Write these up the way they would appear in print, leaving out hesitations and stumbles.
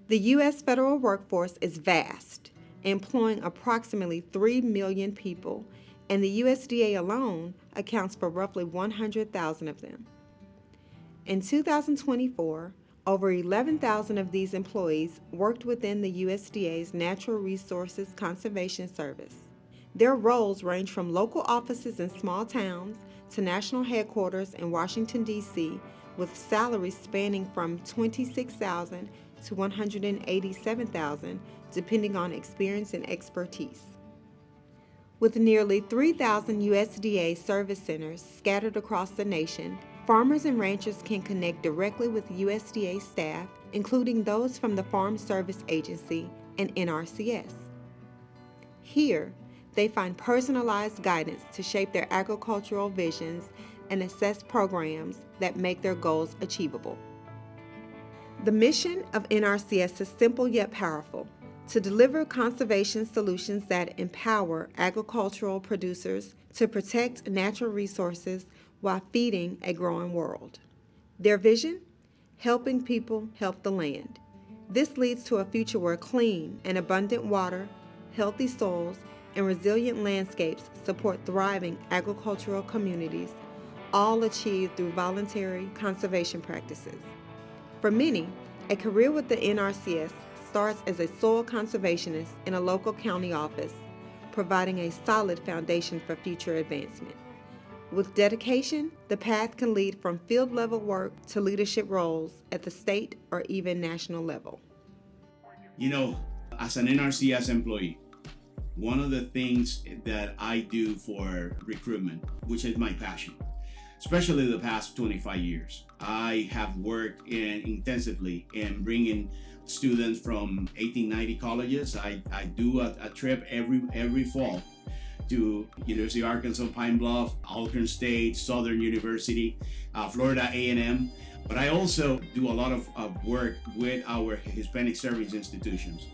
The U.S. federal workforce is vast, employing approximately 3 million people, and the USDA alone accounts for roughly 100,000 of them. In 2024, over 11,000 of these employees worked within the USDA's Natural Resources Conservation Service. Their roles range from local offices in small towns to national headquarters in Washington, D.C., with salaries spanning from $26,000 to $187,000, depending on experience and expertise. With nearly 3,000 USDA service centers scattered across the nation, farmers and ranchers can connect directly with USDA staff, including those from the Farm Service Agency and NRCS. Here, they find personalized guidance to shape their agricultural visions and assess programs that make their goals achievable. The mission of NRCS is simple yet powerful: to deliver conservation solutions that empower agricultural producers to protect natural resources while feeding a growing world. Their vision? Helping people help the land. This leads to a future where clean and abundant water, healthy soils, and resilient landscapes support thriving agricultural communities, all achieved through voluntary conservation practices. For many, a career with the NRCS starts as a soil conservationist in a local county office, providing a solid foundation for future advancement. With dedication, the path can lead from field-level work to leadership roles at the state or even national level. You know, as an NRCS employee, one of the things that I do for recruitment, which is my passion, especially the past 25 years, I have worked intensively in bringing students from 1890 colleges. I do a trip every fall to University of Arkansas, Pine Bluff, Alcorn State, Southern University, Florida A&M. But I also do a lot of work with our Hispanic service institutions.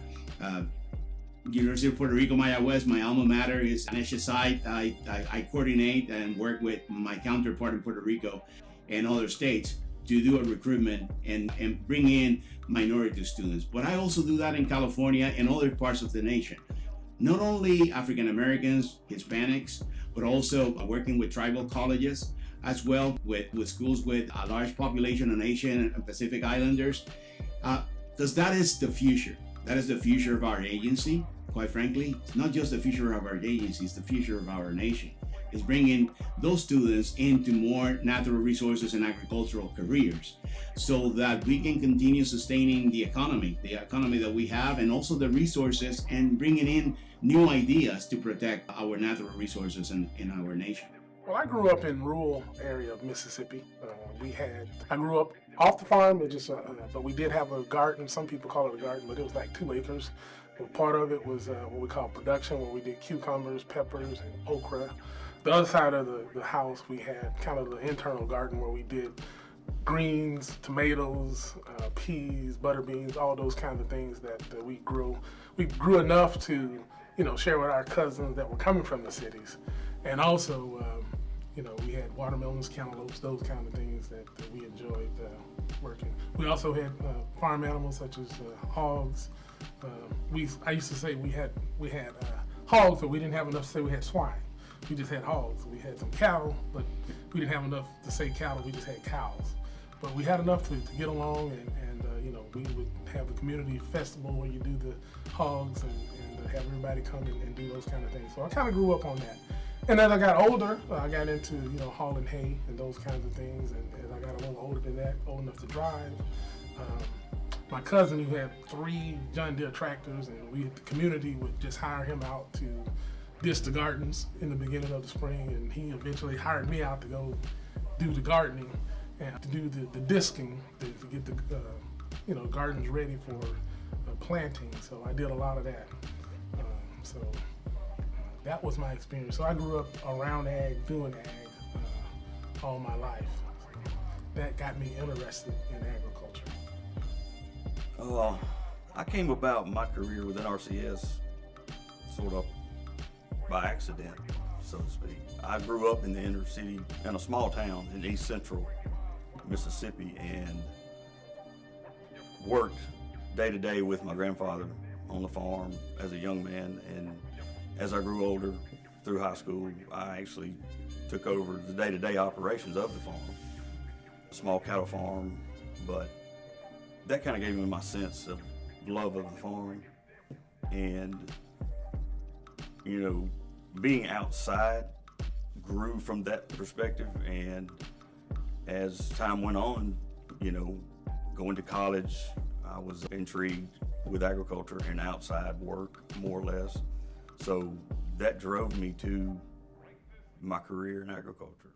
University of Puerto Rico, Maya West, my alma mater, is an HSI. I coordinate and work with my counterpart in Puerto Rico and other states to do a recruitment and bring in minority students. But I also do that in California and other parts of the nation. Not only African Americans, Hispanics, but also working with tribal colleges, as well with schools with a large population of Asian and Pacific Islanders, because that is the future. That is the future of our agency, quite frankly. It's not just the future of our agency, it's the future of our nation. It's bringing those students into more natural resources and agricultural careers so that we can continue sustaining the economy that we have, and also the resources, and bringing in new ideas to protect our natural resources in our nation. Well, I grew up in rural area of Mississippi. I grew up off the farm, but we did have a garden. Some people call it a garden, but it was like 2 acres. And part of it was what we call production, where we did cucumbers, peppers, and okra. The other side of the house, we had kind of the internal garden where we did greens, tomatoes, peas, butter beans, all those kinds of things that we grew. We grew enough to, share with our cousins that were coming from the cities. And also, we had watermelons, cantaloupes, those kind of things that we enjoyed working. We also had farm animals such as hogs. I used to say we had hogs, but we didn't have enough to say we had swine. We just had hogs. We had some cattle, but we didn't have enough to say cattle. We just had cows. But we had enough to get along, and we would have the community festival where you do the hogs and have everybody come in and do those kind of things. So I kind of grew up on that. And as I got older, I got into hauling hay and those kinds of things. And as I got a little older than that, old enough to drive, my cousin, who had 3 John Deere tractors, and the community would just hire him out to disc the gardens in the beginning of the spring, and he eventually hired me out to go do the gardening and to do the disking to get the gardens ready for planting. So I did a lot of that. That was my experience. So I grew up around ag, doing ag all my life. So that got me interested in agriculture. I came about my career with NRCS sort of by accident, so to speak. I grew up in the inner city, in a small town in east central Mississippi, and worked day to day with my grandfather on the farm as a young man, and as I grew older through high school, I actually took over the day-to-day operations of the farm. A small cattle farm, but that kind of gave me my sense of love of the farm. And, you know, being outside grew from that perspective. And as time went on, you know, going to college, I was intrigued with agriculture and outside work, more or less. So that drove me to my career in agriculture.